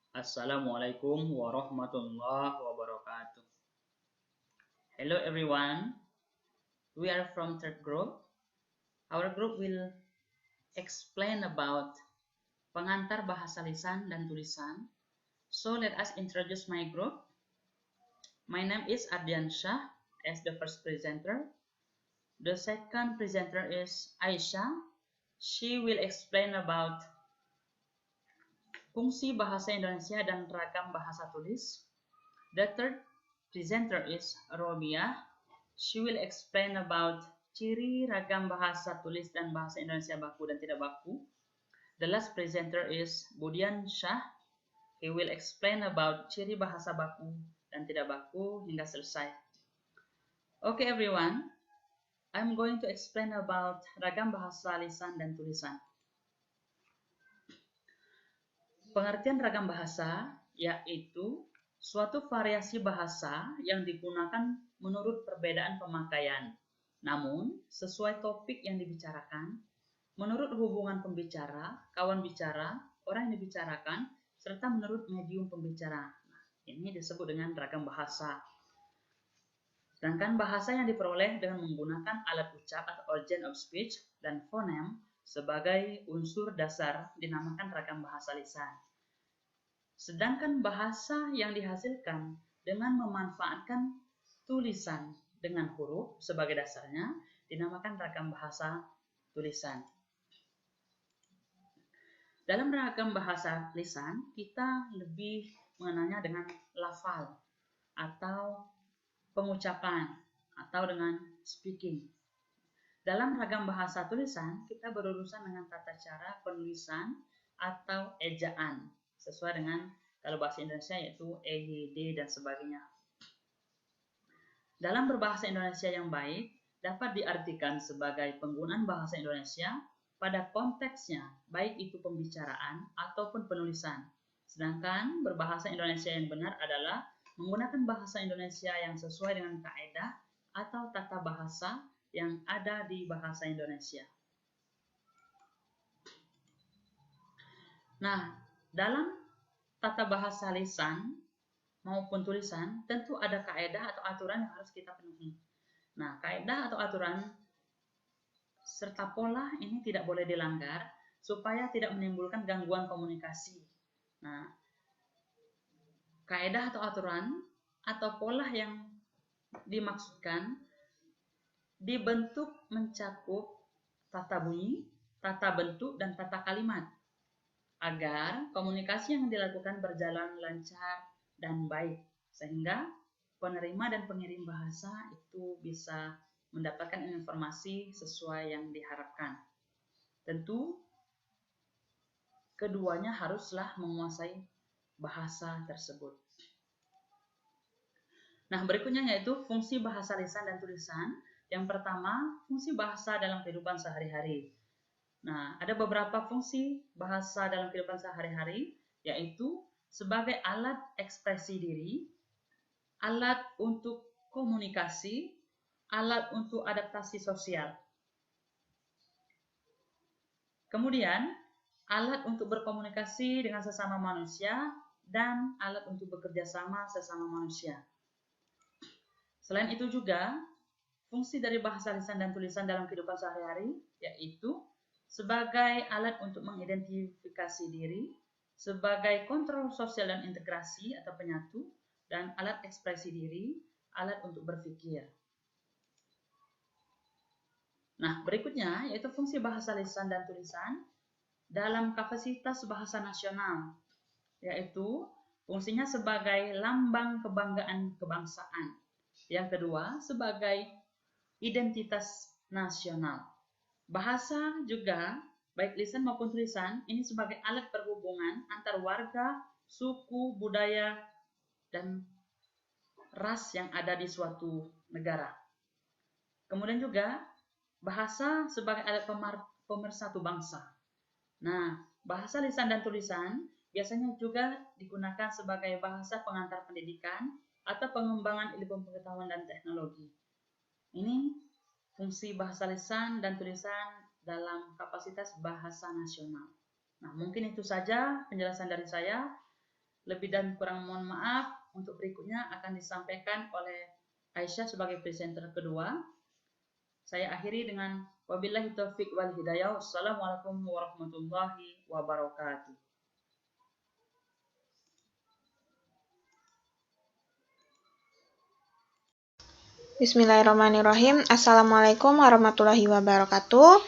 Assalamualaikum warahmatullahi wabarakatuh. Hello everyone, we are from third group. Our group will explain about pengantar bahasa lisan dan tulisan. So let us introduce my group. My name is Ardian Shah as the first presenter. The second presenter is Aisyah. She will explain about fungsi bahasa Indonesia dan ragam bahasa tulis. The third presenter is Robiah. She will explain about ciri ragam bahasa tulis dan bahasa Indonesia baku dan tidak baku. The last presenter is Budian Shah. He will explain about ciri bahasa baku dan tidak baku hingga selesai. Okay everyone, I'm going to explain about ragam bahasa lisan dan tulisan. Pengertian ragam bahasa yaitu suatu variasi bahasa yang digunakan menurut perbedaan pemakaian, namun sesuai topik yang dibicarakan, menurut hubungan pembicara, kawan bicara, orang yang dibicarakan, serta menurut medium pembicara. Nah, ini disebut dengan ragam bahasa. Sedangkan bahasa yang diperoleh dengan menggunakan alat ucap atau organ of speech dan fonem sebagai unsur dasar dinamakan ragam bahasa lisan. Sedangkan bahasa yang dihasilkan dengan memanfaatkan tulisan dengan huruf sebagai dasarnya dinamakan ragam bahasa tulisan. Dalam ragam bahasa lisan, kita lebih mengenalnya dengan lafal atau pengucapan atau dengan speaking. Dalam ragam bahasa tulisan, kita berurusan dengan tata cara penulisan atau ejaan sesuai dengan kalau bahasa Indonesia yaitu EYD dan sebagainya. Dalam berbahasa Indonesia yang baik dapat diartikan sebagai penggunaan bahasa Indonesia pada konteksnya, baik itu pembicaraan ataupun penulisan. Sedangkan berbahasa Indonesia yang benar adalah menggunakan bahasa Indonesia yang sesuai dengan kaidah atau tata bahasa yang ada di bahasa Indonesia. Nah, dalam tata bahasa lisan maupun tulisan tentu ada kaidah atau aturan yang harus kita penuhi. Nah, kaidah atau aturan serta pola ini tidak boleh dilanggar supaya tidak menimbulkan gangguan komunikasi. Nah, kaidah atau aturan atau pola yang dimaksudkan dibentuk mencakup tata bunyi, tata bentuk, dan tata kalimat agar komunikasi yang dilakukan berjalan lancar dan baik sehingga penerima dan pengirim bahasa itu bisa mendapatkan informasi sesuai yang diharapkan. Tentu keduanya haruslah menguasai bahasa tersebut. Nah, berikutnya yaitu fungsi bahasa lisan dan tulisan. Yang pertama, fungsi bahasa dalam kehidupan sehari-hari. Nah, ada beberapa fungsi bahasa dalam kehidupan sehari-hari, yaitu sebagai alat ekspresi diri, alat untuk komunikasi, alat untuk adaptasi sosial. Kemudian, alat untuk berkomunikasi dengan sesama manusia dan alat untuk bekerja sama sesama manusia. Selain itu juga, fungsi dari bahasa lisan dan tulisan dalam kehidupan sehari-hari yaitu sebagai alat untuk mengidentifikasi diri, sebagai kontrol sosial dan integrasi atau penyatu, dan alat ekspresi diri, alat untuk berpikir. Nah, berikutnya yaitu fungsi bahasa lisan dan tulisan dalam kapasitas bahasa nasional, yaitu fungsinya sebagai lambang kebanggaan kebangsaan. Yang kedua, sebagai identitas nasional. Bahasa juga, baik lisan maupun tulisan, ini sebagai alat perhubungan antar warga, suku, budaya, dan ras yang ada di suatu negara. Kemudian juga, bahasa sebagai alat pemersatu bangsa. Nah, bahasa lisan dan tulisan biasanya juga digunakan sebagai bahasa pengantar pendidikan atau pengembangan ilmu pengetahuan dan teknologi. Ini fungsi bahasa lisan dan tulisan dalam kapasitas bahasa nasional. Nah, mungkin itu saja penjelasan dari saya. Lebih dan kurang mohon maaf. Untuk berikutnya akan disampaikan oleh Aisyah sebagai presenter kedua. Saya akhiri dengan wabillahi taufik wal hidayah. Wassalamualaikum warahmatullahi wabarakatuh. Bismillahirrahmanirrahim. Assalamualaikum warahmatullahi wabarakatuh.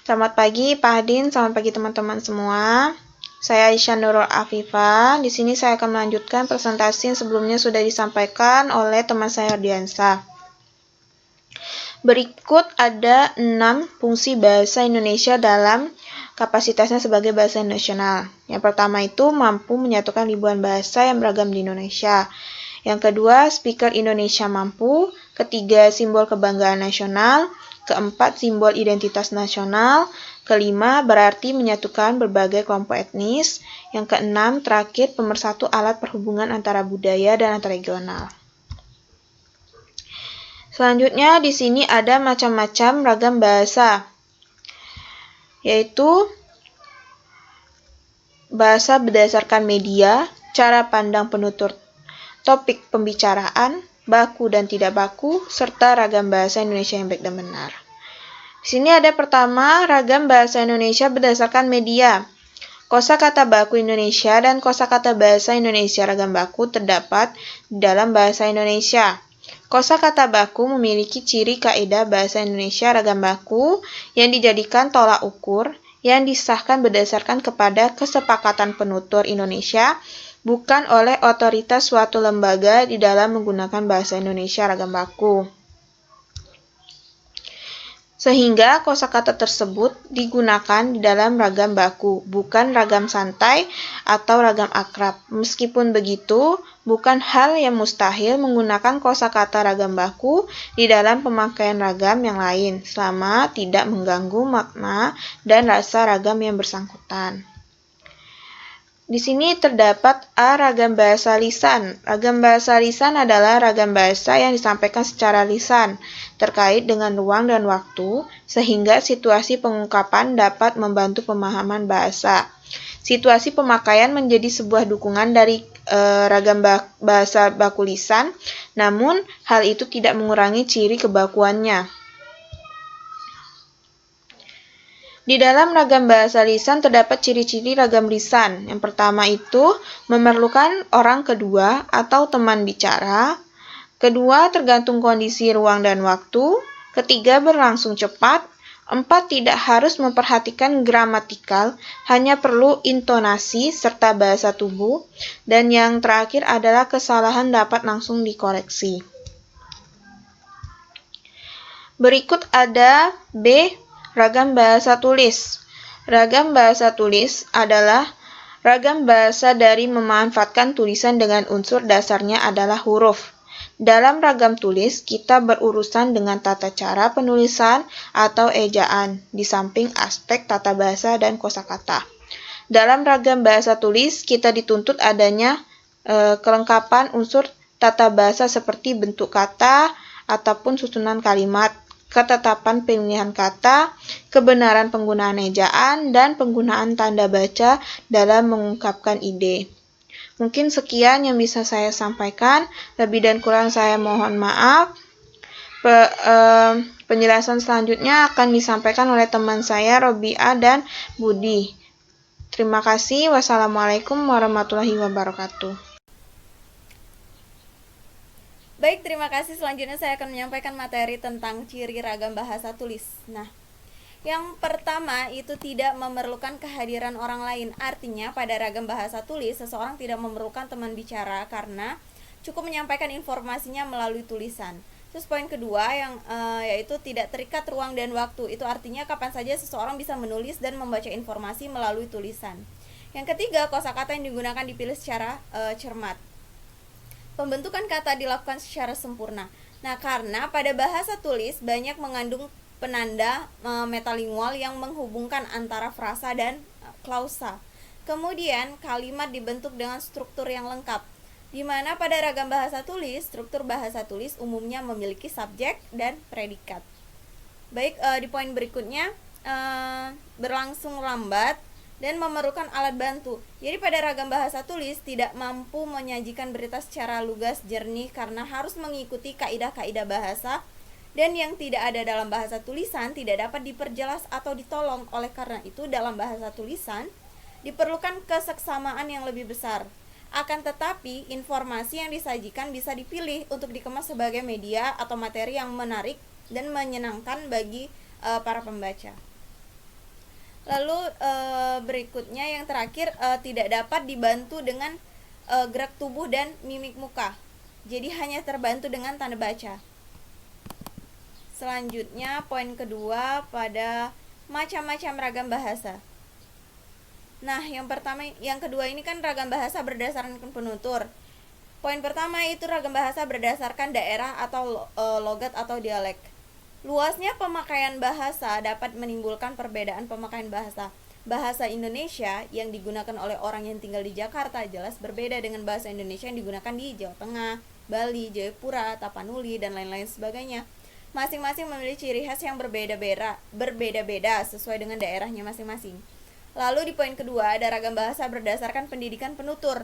Selamat pagi Pak Hadin, selamat pagi teman-teman semua. Saya Aisyah Nurul Afifah. Di sini saya akan melanjutkan presentasi yang sebelumnya sudah disampaikan oleh teman saya Ardiansa. Berikut ada 6 fungsi bahasa Indonesia dalam kapasitasnya sebagai bahasa nasional. Yang pertama itu mampu menyatukan ribuan bahasa yang beragam di Indonesia. Yang kedua, speaker Indonesia mampu. Ketiga, simbol kebanggaan nasional. Keempat, simbol identitas nasional. Kelima, berarti menyatukan berbagai kelompok etnis. Yang keenam, terakhir, pemersatu alat perhubungan antara budaya dan antar regional. Selanjutnya, di sini ada macam-macam ragam bahasa, yaitu bahasa berdasarkan media, cara pandang penutur topik pembicaraan, baku dan tidak baku, serta ragam bahasa Indonesia yang baik dan benar. Di sini ada pertama, ragam bahasa Indonesia berdasarkan media. Kosakata baku Indonesia dan kosakata bahasa Indonesia ragam baku terdapat di dalam bahasa Indonesia. Kosakata baku memiliki ciri kaidah bahasa Indonesia ragam baku yang dijadikan tolak ukur yang disahkan berdasarkan kepada kesepakatan penutur Indonesia, bukan oleh otoritas suatu lembaga di dalam menggunakan bahasa Indonesia ragam baku. Sehingga kosakata tersebut digunakan di dalam ragam baku, bukan ragam santai atau ragam akrab. Meskipun begitu, bukan hal yang mustahil menggunakan kosakata ragam baku di dalam pemakaian ragam yang lain, selama tidak mengganggu makna dan rasa ragam yang bersangkutan. Di sini terdapat A. Ragam bahasa lisan. Ragam bahasa lisan adalah ragam bahasa yang disampaikan secara lisan, terkait dengan ruang dan waktu, sehingga situasi pengungkapan dapat membantu pemahaman bahasa. Situasi pemakaian menjadi sebuah dukungan dari ragam bahasa baku lisan, namun hal itu tidak mengurangi ciri kebakuannya. Di dalam ragam bahasa lisan terdapat ciri-ciri ragam lisan. Yang pertama itu memerlukan orang kedua atau teman bicara. Kedua, tergantung kondisi ruang dan waktu. Ketiga, berlangsung cepat. Empat, tidak harus memperhatikan gramatikal, hanya perlu intonasi serta bahasa tubuh. Dan yang terakhir adalah kesalahan dapat langsung dikoreksi. Berikut ada B. Ragam bahasa tulis. Ragam bahasa tulis adalah ragam bahasa dari memanfaatkan tulisan dengan unsur dasarnya adalah huruf. Dalam ragam tulis, kita berurusan dengan tata cara penulisan atau ejaan, di samping aspek tata bahasa dan kosakata. Dalam ragam bahasa tulis, kita dituntut adanya kelengkapan unsur tata bahasa seperti bentuk kata ataupun susunan kalimat, ketetapan pemilihan kata, kebenaran penggunaan ejaan, dan penggunaan tanda baca dalam mengungkapkan ide. Mungkin sekian yang bisa saya sampaikan, lebih dan kurang saya mohon maaf. Penjelasan selanjutnya akan disampaikan oleh teman saya Robiah dan Budi. Terima kasih. Wassalamualaikum warahmatullahi wabarakatuh. Baik, terima kasih. Selanjutnya saya akan menyampaikan materi tentang ciri ragam bahasa tulis. Nah, yang pertama itu tidak memerlukan kehadiran orang lain. Artinya pada ragam bahasa tulis, seseorang tidak memerlukan teman bicara karena cukup menyampaikan informasinya melalui tulisan. Terus poin kedua yaitu tidak terikat ruang dan waktu. Itu artinya kapan saja seseorang bisa menulis dan membaca informasi melalui tulisan. Yang ketiga, kosakata yang digunakan dipilih secara cermat. Pembentukan kata dilakukan secara sempurna. Nah, karena pada bahasa tulis banyak mengandung penanda metalingual yang menghubungkan antara frasa dan klausa. Kemudian, kalimat dibentuk dengan struktur yang lengkap, di mana pada ragam bahasa tulis, struktur bahasa tulis umumnya memiliki subjek dan predikat. Baik, di poin berikutnya, berlangsung lambat dan memerlukan alat bantu. Jadi pada ragam bahasa tulis tidak mampu menyajikan berita secara lugas jernih karena harus mengikuti kaidah-kaidah bahasa, dan yang tidak ada dalam bahasa tulisan tidak dapat diperjelas atau ditolong. Oleh karena itu dalam bahasa tulisan diperlukan keseksamaan yang lebih besar. Akan tetapi informasi yang disajikan bisa dipilih untuk dikemas sebagai media atau materi yang menarik dan menyenangkan bagi para pembaca. Lalu berikutnya yang terakhir, tidak dapat dibantu dengan gerak tubuh dan mimik muka. Jadi hanya terbantu dengan tanda baca. Selanjutnya poin kedua pada macam-macam ragam bahasa. Nah, yang kedua ini kan ragam bahasa berdasarkan penutur. Poin pertama itu ragam bahasa berdasarkan daerah atau logat atau dialek. Luasnya pemakaian bahasa dapat menimbulkan perbedaan pemakaian bahasa. Bahasa Indonesia yang digunakan oleh orang yang tinggal di Jakarta jelas berbeda dengan bahasa Indonesia yang digunakan di Jawa Tengah, Bali, Jayapura, Tapanuli, dan lain-lain sebagainya. Masing-masing memiliki ciri khas yang berbeda-beda sesuai dengan daerahnya masing-masing. Lalu di poin kedua ada ragam bahasa berdasarkan pendidikan penutur.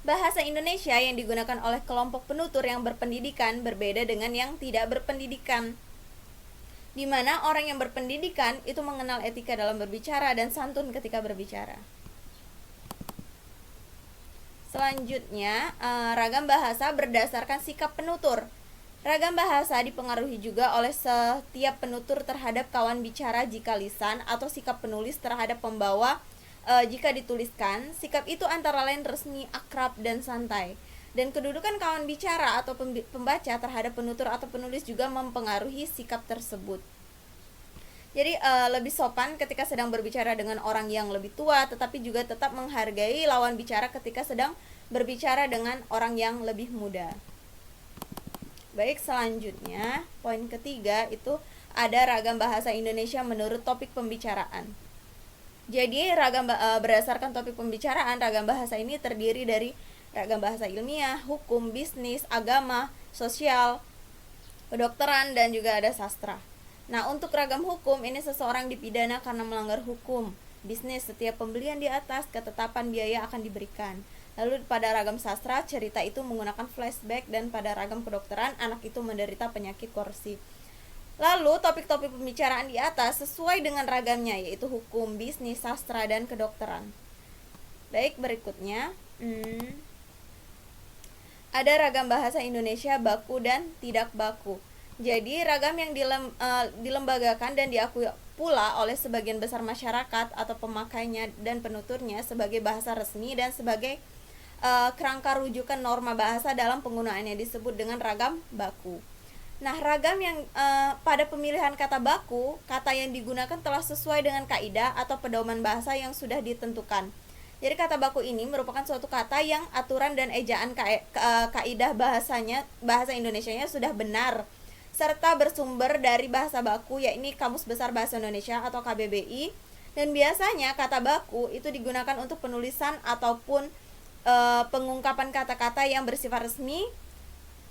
Bahasa Indonesia yang digunakan oleh kelompok penutur yang berpendidikan berbeda dengan yang tidak berpendidikan, di mana orang yang berpendidikan itu mengenal etika dalam berbicara dan santun ketika berbicara. Selanjutnya, ragam bahasa berdasarkan sikap penutur. Ragam bahasa dipengaruhi juga oleh setiap penutur terhadap kawan bicara jika lisan, atau sikap penulis terhadap pembawa jika dituliskan. Sikap itu antara lain resmi, akrab, dan santai. Dan kedudukan kawan bicara atau pembaca terhadap penutur atau penulis juga mempengaruhi sikap tersebut. Jadi lebih sopan ketika sedang berbicara dengan orang yang lebih tua, tetapi juga tetap menghargai lawan bicara ketika sedang berbicara dengan orang yang lebih muda. Baik, selanjutnya poin ketiga itu ada ragam bahasa Indonesia menurut topik pembicaraan. Jadi berdasarkan topik pembicaraan, ragam bahasa ini terdiri dari ragam bahasa ilmiah, hukum, bisnis, agama, sosial, kedokteran, dan juga ada sastra. Nah, untuk ragam hukum ini seseorang dipidana karena melanggar hukum. Bisnis, setiap pembelian di atas ketetapan biaya akan diberikan. Lalu pada ragam sastra, cerita itu menggunakan flashback, dan pada ragam kedokteran, anak itu menderita penyakit korsif. Lalu topik-topik pembicaraan di atas sesuai dengan ragamnya, yaitu hukum, bisnis, sastra, dan kedokteran. Baik, berikutnya ada ragam bahasa Indonesia baku dan tidak baku. Jadi ragam yang dilembagakan dan diakui pula oleh sebagian besar masyarakat atau pemakainya dan penuturnya sebagai bahasa resmi dan sebagai kerangka rujukan norma bahasa dalam penggunaannya disebut dengan ragam baku. Nah, ragam yang pada pemilihan kata baku, kata yang digunakan telah sesuai dengan kaidah atau pedoman bahasa yang sudah ditentukan. Jadi kata baku ini merupakan suatu kata yang aturan dan ejaan kaidah bahasa Indonesianya sudah benar, serta bersumber dari bahasa baku, yakni Kamus Besar Bahasa Indonesia atau KBBI. Dan biasanya kata baku itu digunakan untuk penulisan ataupun pengungkapan kata-kata yang bersifat resmi,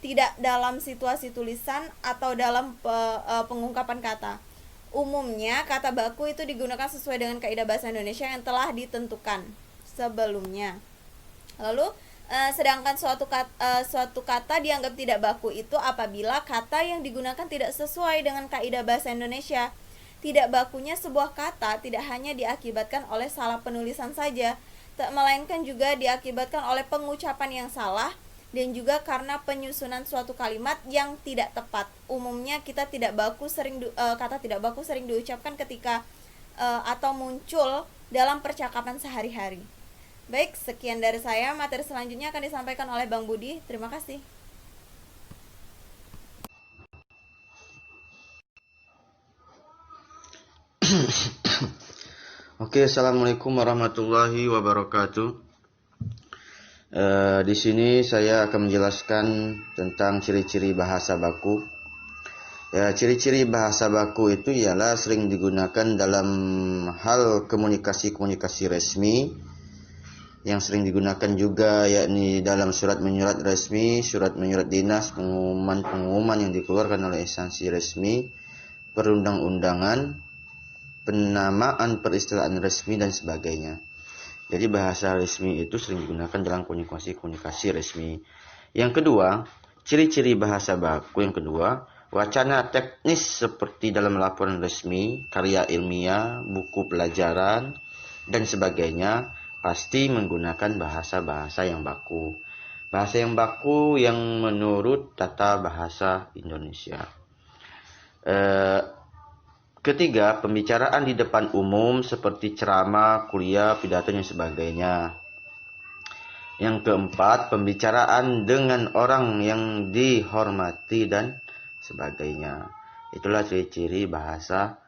tidak dalam situasi tulisan atau dalam pengungkapan kata. Umumnya kata baku itu digunakan sesuai dengan kaidah bahasa Indonesia yang telah ditentukan sebelumnya. Lalu sedangkan suatu kata dianggap tidak baku itu apabila kata yang digunakan tidak sesuai dengan kaidah bahasa Indonesia. Tidak bakunya sebuah kata tidak hanya diakibatkan oleh salah penulisan saja, melainkan juga diakibatkan oleh pengucapan yang salah dan juga karena penyusunan suatu kalimat yang tidak tepat. Umumnya kata tidak baku sering diucapkan ketika atau muncul dalam percakapan sehari-hari. Baik, sekian dari saya. Materi selanjutnya akan disampaikan oleh Bang Budi. Terima kasih. Oke, assalamualaikum warahmatullahi wabarakatuh. Di sini saya akan menjelaskan tentang ciri-ciri bahasa baku. Ya, ciri-ciri bahasa baku itu ialah sering digunakan dalam hal komunikasi resmi, yang sering digunakan juga yakni dalam surat menyurat resmi, surat menyurat dinas, pengumuman yang dikeluarkan oleh instansi resmi, perundang-undangan, penamaan peristilahan resmi dan sebagainya. Jadi bahasa resmi itu sering digunakan dalam komunikasi resmi. Yang kedua, ciri-ciri bahasa baku yang kedua, wacana teknis seperti dalam laporan resmi, karya ilmiah, buku pelajaran, dan sebagainya pasti menggunakan bahasa-bahasa yang baku. Bahasa yang baku yang menurut tata bahasa Indonesia. Ketiga, pembicaraan di depan umum seperti ceramah, kuliah, pidato, dan sebagainya. Yang keempat, pembicaraan dengan orang yang dihormati dan sebagainya. Itulah ciri-ciri bahasa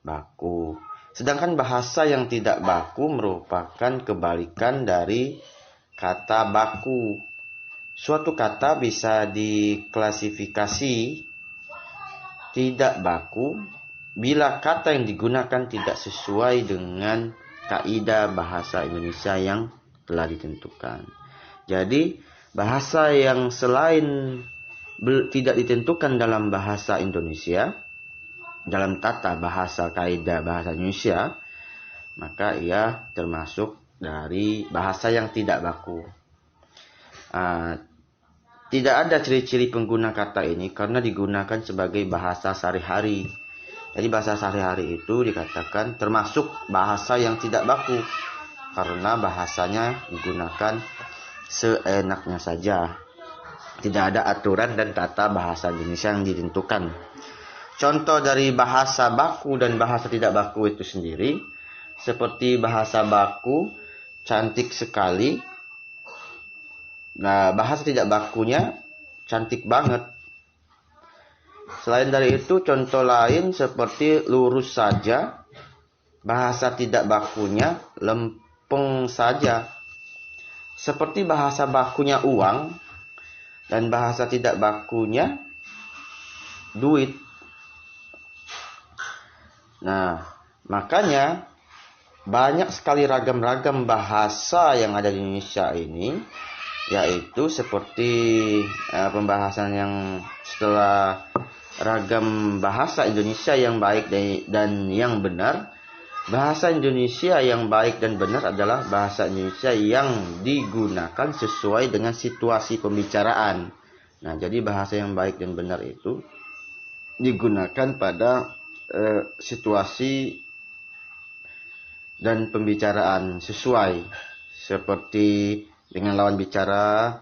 baku. Sedangkan bahasa yang tidak baku merupakan kebalikan dari kata baku. Suatu kata bisa diklasifikasi tidak baku bila kata yang digunakan tidak sesuai dengan kaidah bahasa Indonesia yang telah ditentukan. Jadi, bahasa yang selain tidak ditentukan dalam bahasa Indonesia, dalam tata bahasa kaidah bahasa Indonesia, maka ia termasuk dari bahasa yang tidak baku. Tidak ada ciri-ciri pengguna kata ini karena digunakan sebagai bahasa sehari-hari. Jadi bahasa sehari-hari itu dikatakan termasuk bahasa yang tidak baku karena bahasanya digunakan seenaknya saja. Tidak ada aturan dan tata bahasa Indonesia yang ditentukan. Contoh dari bahasa baku dan bahasa tidak baku itu sendiri, seperti bahasa baku cantik sekali. Nah, bahasa tidak bakunya cantik banget. Selain dari itu, contoh lain seperti lurus saja, bahasa tidak bakunya lempeng saja. Seperti bahasa bakunya uang dan bahasa tidak bakunya duit. Nah, makanya banyak sekali ragam-ragam bahasa yang ada di Indonesia ini, yaitu seperti pembahasan yang setelah ragam bahasa Indonesia yang baik dan yang benar. Bahasa Indonesia yang baik dan benar adalah bahasa Indonesia yang digunakan sesuai dengan situasi pembicaraan. Nah, jadi bahasa yang baik dan benar itu digunakan pada situasi dan pembicaraan sesuai, seperti dengan lawan bicara,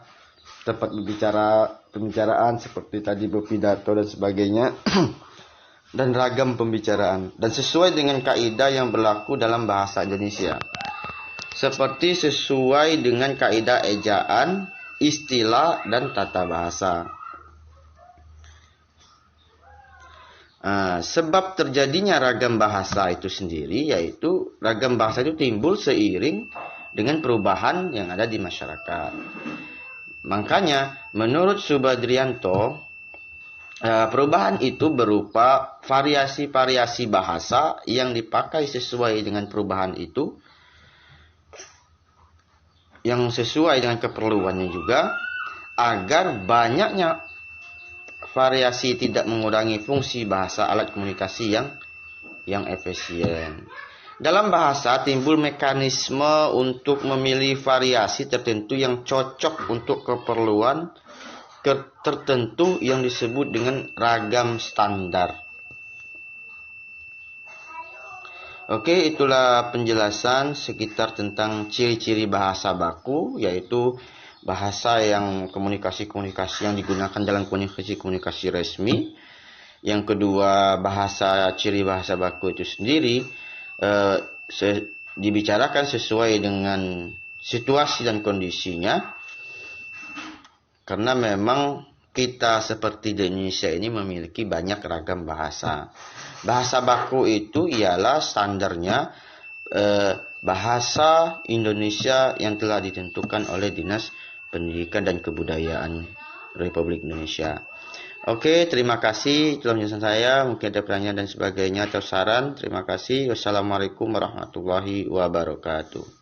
tempat pembicaraan seperti tadi berpidato dan sebagainya, dan ragam pembicaraan, dan sesuai dengan kaidah yang berlaku dalam bahasa Indonesia, seperti sesuai dengan kaidah ejaan, istilah, dan tata bahasa. Sebab terjadinya ragam bahasa itu sendiri, yaitu ragam bahasa itu timbul seiring dengan perubahan yang ada di masyarakat. Makanya, menurut Subadrianto, perubahan itu berupa variasi-variasi bahasa yang dipakai sesuai dengan perubahan itu, yang sesuai dengan keperluannya juga, agar banyaknya variasi tidak mengurangi fungsi bahasa alat komunikasi yang efisien. Dalam bahasa timbul mekanisme untuk memilih variasi tertentu yang cocok untuk keperluan tertentu yang disebut dengan ragam standar. Oke, itulah penjelasan sekitar tentang ciri-ciri bahasa baku, yaitu bahasa yang komunikasi-komunikasi yang digunakan dalam komunikasi resmi. Yang kedua, ciri bahasa baku itu sendiri dibicarakan sesuai dengan situasi dan kondisinya, karena memang kita seperti di Indonesia ini memiliki banyak ragam bahasa. Bahasa baku itu ialah standarnya bahasa Indonesia yang telah ditentukan oleh Dinas Pendidikan dan Kebudayaan Republik Indonesia. Oke, terima kasih. Itulah penjelasan saya. Mungkin ada pertanyaan dan sebagainya atau saran. Terima kasih. Wassalamualaikum warahmatullahi wabarakatuh.